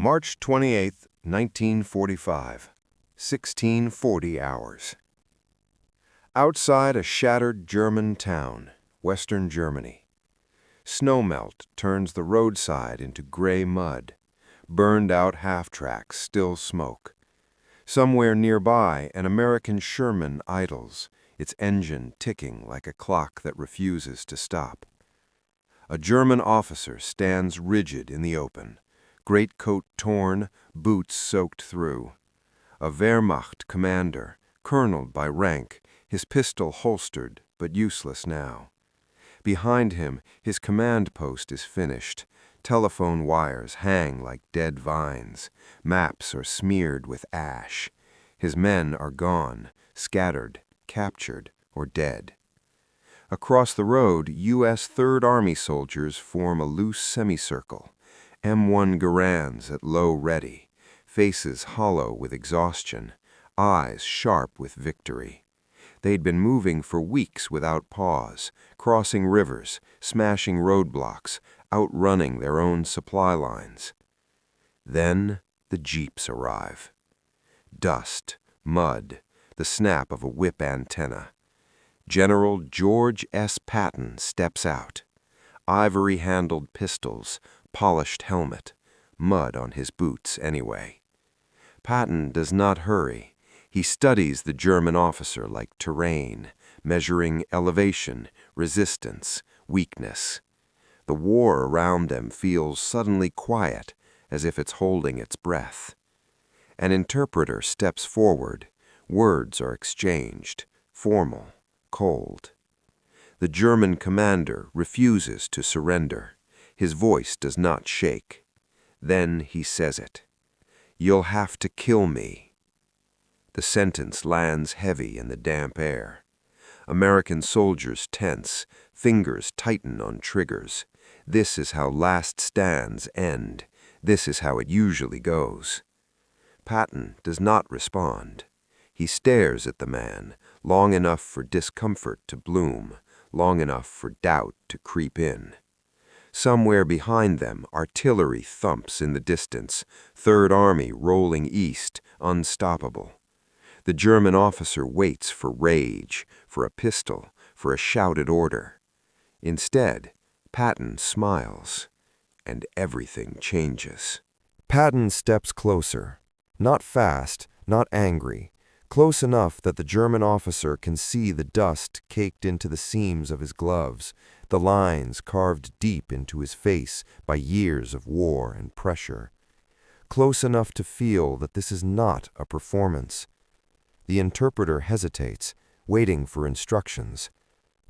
March 28, 1945, 1640 hours. Outside a shattered German town, Western Germany. Snowmelt turns the roadside into gray mud. Burned-out half-tracks still smoke. Somewhere nearby, an American Sherman idles, its engine ticking like a clock that refuses to stop. A German officer stands rigid in the open, greatcoat torn, boots soaked through. A Wehrmacht commander, coloneled by rank, his pistol holstered but useless now. Behind him, his command post is finished. Telephone wires hang like dead vines. Maps are smeared with ash. His men are gone, scattered, captured, or dead. Across the road, U.S. Third Army soldiers form a loose semicircle. M1 Garands at low ready, faces hollow with exhaustion, eyes sharp with victory. They'd been moving for weeks without pause, crossing rivers, smashing roadblocks, outrunning their own supply lines. Then the jeeps arrive. Dust, mud, the snap of a whip antenna. General George S. Patton steps out. Ivory-handled pistols, polished helmet, mud on his boots anyway. Patton does not hurry. He studies the German officer like terrain, measuring elevation, resistance, weakness. The war around them feels suddenly quiet, as if it's holding its breath. An interpreter steps forward. Words are exchanged, formal, cold. The German commander refuses to surrender. His voice does not shake. Then he says it. "You'll have to kill me." The sentence lands heavy in the damp air. American soldiers tense, fingers tighten on triggers. This is how last stands end. This is how it usually goes. Patton does not respond. He stares at the man, long enough for discomfort to bloom, long enough for doubt to creep in. Somewhere behind them, artillery thumps in the distance, Third Army rolling east, unstoppable. The German officer waits for rage, for a pistol, for a shouted order. Instead, Patton smiles, and everything changes. Patton steps closer, not fast, not angry, close enough that the German officer can see the dust caked into the seams of his gloves, the lines carved deep into his face by years of war and pressure. Close enough to feel that this is not a performance. The interpreter hesitates, waiting for instructions.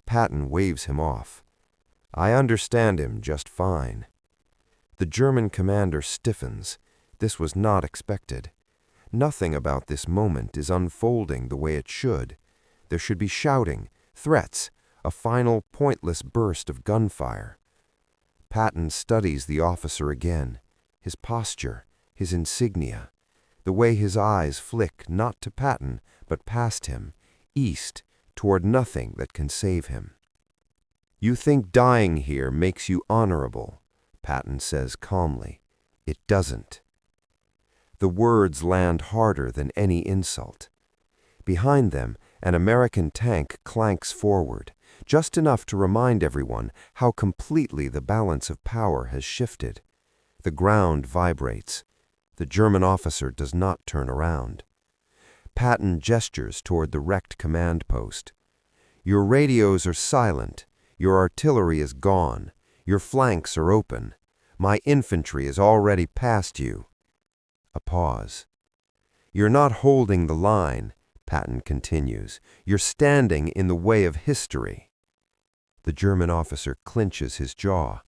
Patton waves him off. "I understand him just fine." The German commander stiffens. This was not expected. Nothing about this moment is unfolding the way it should. There should be shouting, threats, a final pointless burst of gunfire. Patton studies the officer again, his posture, his insignia, the way his eyes flick not to Patton, but past him, east, toward nothing that can save him. "You think dying here makes you honorable," Patton says calmly. "It doesn't." The words land harder than any insult. Behind them, an American tank clanks forward, just enough to remind everyone how completely the balance of power has shifted. The ground vibrates. The German officer does not turn around. Patton gestures toward the wrecked command post. "Your radios are silent. Your artillery is gone. Your flanks are open. My infantry is already past you." A pause. "You're not holding the line," Patton continues. "You're standing in the way of history." The German officer clenches his jaw.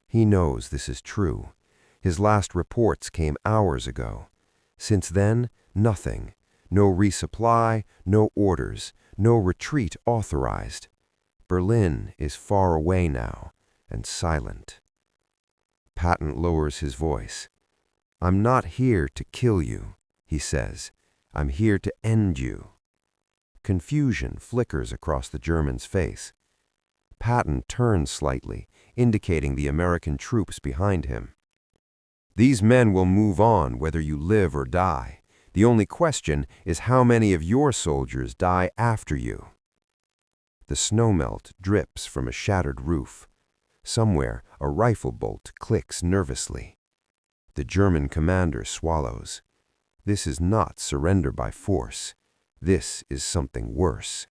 He knows this is true. His last reports came hours ago. Since then, nothing. No resupply, no orders, no retreat authorized. Berlin is far away now, and silent. Patton lowers his voice. "I'm not here to kill you," he says. "I'm here to end you." Confusion flickers across the German's face. Patton turns slightly, indicating the American troops behind him. These men will move on whether you live or die. The only question is how many of your soldiers die after you. The snowmelt drips from a shattered roof. Somewhere, a rifle bolt clicks nervously. The German commander swallows. This is not surrender by force. This is something worse.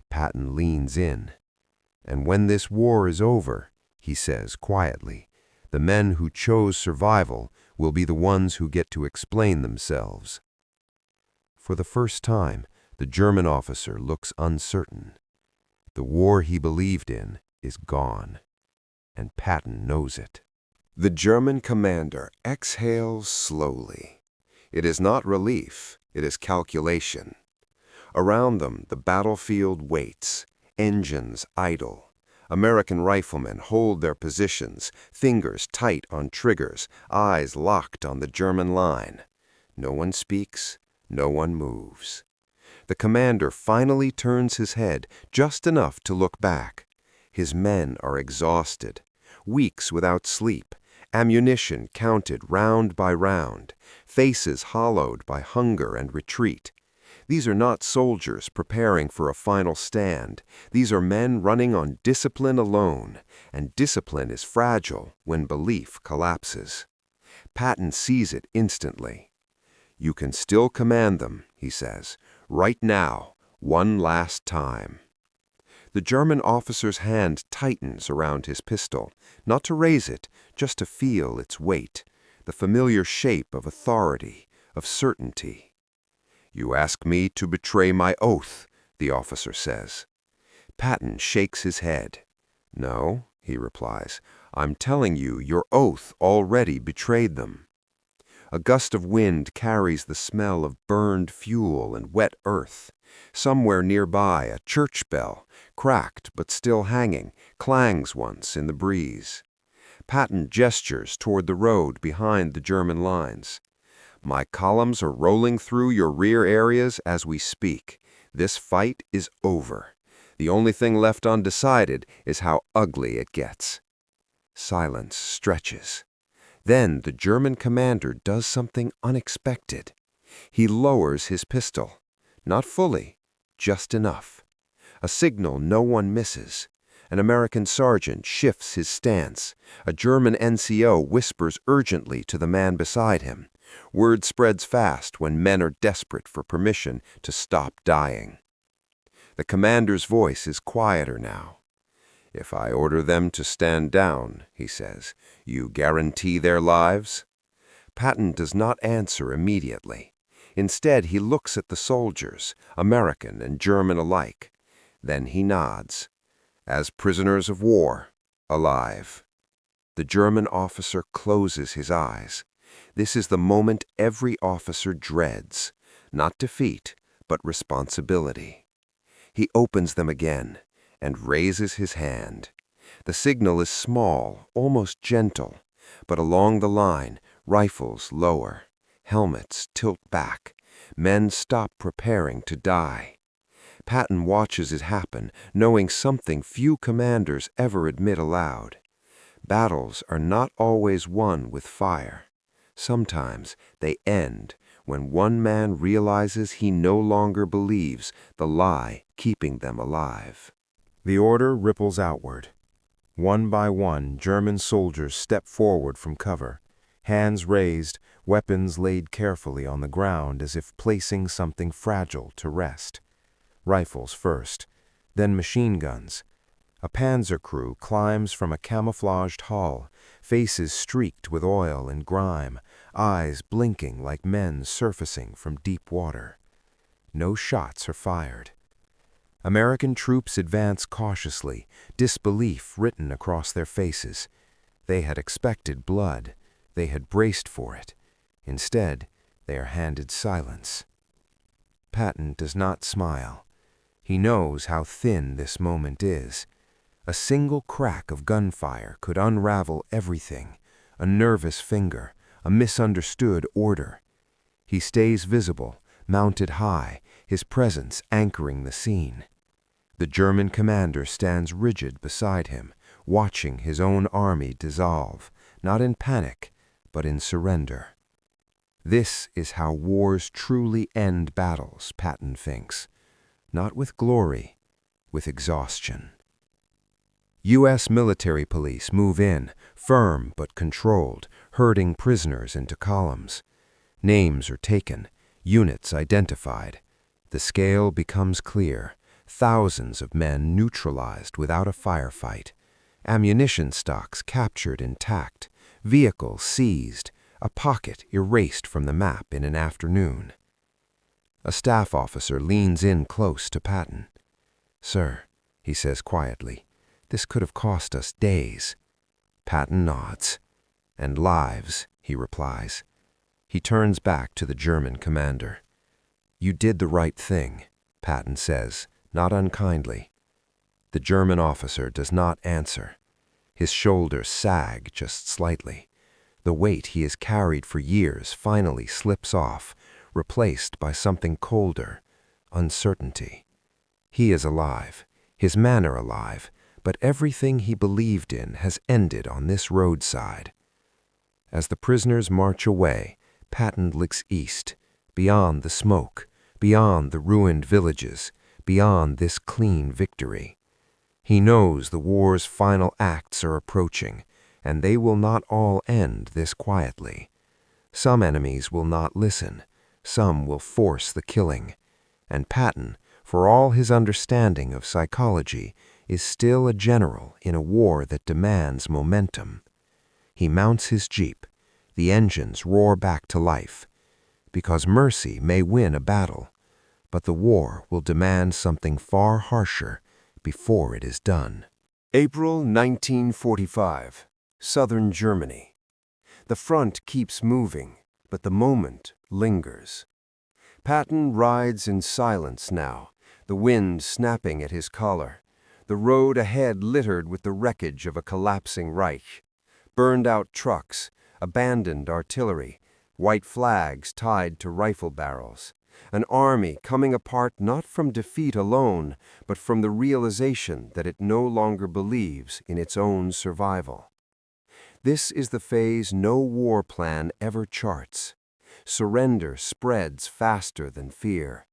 Patton leans in. And when this war is over, he says quietly, the men who chose survival will be the ones who get to explain themselves. For the first time, the German officer looks uncertain. The war he believed in is gone, and Patton knows it. The German commander exhales slowly. It is not relief, it is calculation. Around them, the battlefield waits, engines idle. American riflemen hold their positions, fingers tight on triggers, eyes locked on the German line. No one speaks, no one moves. The commander finally turns his head just enough to look back. His men are exhausted, weeks without sleep, ammunition counted round by round, faces hollowed by hunger and retreat. These are not soldiers preparing for a final stand. These are men running on discipline alone, and discipline is fragile when belief collapses. Patton sees it instantly. You can still command them, he says, right now, one last time. The German officer's hand tightens around his pistol, not to raise it, just to feel its weight, the familiar shape of authority, of certainty. You ask me to betray my oath, the officer says. Patton shakes his head. No, he replies, I'm telling you, your oath already betrayed them. A gust of wind carries the smell of burned fuel and wet earth. Somewhere nearby, a church bell, cracked but still hanging, clangs once in the breeze. Patton gestures toward the road behind the German lines. My columns are rolling through your rear areas as we speak. This fight is over. The only thing left undecided is how ugly it gets. Silence stretches. Then the German commander does something unexpected. He lowers his pistol. Not fully, just enough. A signal no one misses. An American sergeant shifts his stance. A German NCO whispers urgently to the man beside him. Word spreads fast when men are desperate for permission to stop dying. The commander's voice is quieter now. If I order them to stand down, he says, you guarantee their lives? Patton does not answer immediately. Instead, he looks at the soldiers, American and German alike. Then he nods. As prisoners of war, alive. The German officer closes his eyes. This is the moment every officer dreads, not defeat, but responsibility. He opens them again and raises his hand. The signal is small, almost gentle, but along the line, rifles lower, helmets tilt back, men stop preparing to die. Patton watches it happen, knowing something few commanders ever admit aloud. Battles are not always won with fire. Sometimes they end when one man realizes he no longer believes the lie keeping them alive. The order ripples outward. One by one, German soldiers step forward from cover, hands raised, weapons laid carefully on the ground as if placing something fragile to rest. Rifles first, then machine guns. A panzer crew climbs from a camouflaged hull, faces streaked with oil and grime, eyes blinking like men surfacing from deep water. No shots are fired. American troops advance cautiously, disbelief written across their faces. They had expected blood. They had braced for it. Instead, they are handed silence. Patton does not smile. He knows how thin this moment is. A single crack of gunfire could unravel everything, a nervous finger, a misunderstood order. He stays visible, mounted high, his presence anchoring the scene. The German commander stands rigid beside him, watching his own army dissolve, not in panic, but in surrender. This is how wars truly end battles, Patton thinks. Not with glory, with exhaustion. U.S. military police move in, firm but controlled, herding prisoners into columns. Names are taken, units identified. The scale becomes clear. Thousands of men neutralized without a firefight. Ammunition stocks captured intact. Vehicles seized. A pocket erased from the map in an afternoon. A staff officer leans in close to Patton. "Sir," he says quietly, "this could have cost us days." Patton nods. "And lives," he replies. He turns back to the German commander. "You did the right thing," Patton says, not unkindly. The German officer does not answer. His shoulders sag just slightly. The weight he has carried for years finally slips off, replaced by something colder, uncertainty. He is alive, his manner alive, but everything he believed in has ended on this roadside. As the prisoners march away, Patton looks east, beyond the smoke, beyond the ruined villages, beyond this clean victory. He knows the war's final acts are approaching, and they will not all end this quietly. Some enemies will not listen, some will force the killing, and Patton, for all his understanding of psychology, is still a general in a war that demands momentum. He mounts his jeep. The engines roar back to life. Because mercy may win a battle, but the war will demand something far harsher before it is done. April 1945, Southern Germany. The front keeps moving, but the moment lingers. Patton rides in silence now, the wind snapping at his collar, the road ahead littered with the wreckage of a collapsing Reich. Burned-out trucks, abandoned artillery, white flags tied to rifle barrels. An army coming apart not from defeat alone, but from the realization that it no longer believes in its own survival. This is the phase no war plan ever charts. Surrender spreads faster than fear.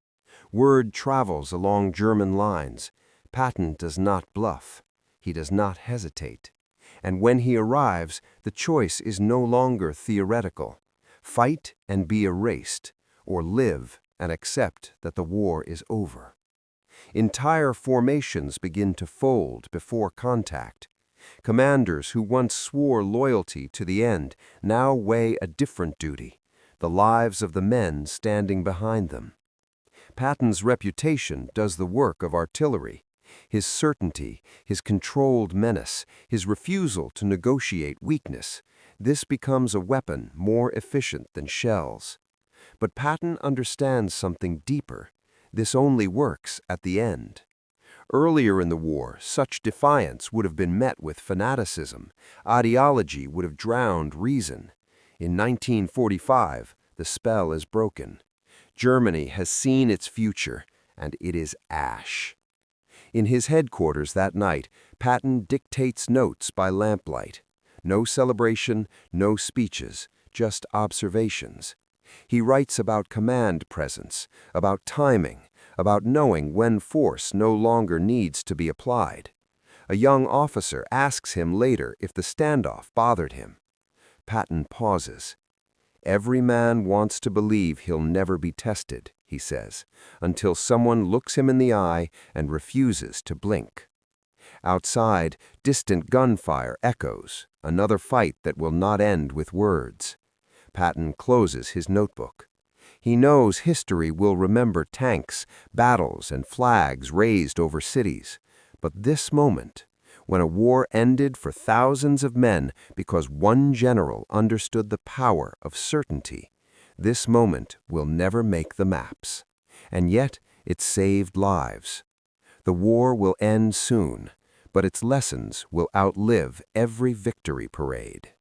Word travels along German lines. Patton does not bluff. He does not hesitate. And when he arrives, the choice is no longer theoretical. Fight and be erased, or live and accept that the war is over. Entire formations begin to fold before contact. Commanders who once swore loyalty to the end now weigh a different duty, the lives of the men standing behind them. Patton's reputation does the work of artillery. His certainty, his controlled menace, his refusal to negotiate weakness, this becomes a weapon more efficient than shells. But Patton understands something deeper. This only works at the end. Earlier in the war, such defiance would have been met with fanaticism. Ideology would have drowned reason. In 1945, the spell is broken. Germany has seen its future, and it is ash. In his headquarters that night, Patton dictates notes by lamplight. No celebration, no speeches, just observations. He writes about command presence, about timing, about knowing when force no longer needs to be applied. A young officer asks him later if the standoff bothered him. Patton pauses. "Every man wants to believe he'll never be tested," he says, until someone looks him in the eye and refuses to blink. Outside, distant gunfire echoes, another fight that will not end with words. Patton closes his notebook. He knows history will remember tanks, battles, and flags raised over cities. But this moment, when a war ended for thousands of men because one general understood the power of certainty, this moment will never make the maps. And yet, it saved lives. The war will end soon, but its lessons will outlive every victory parade.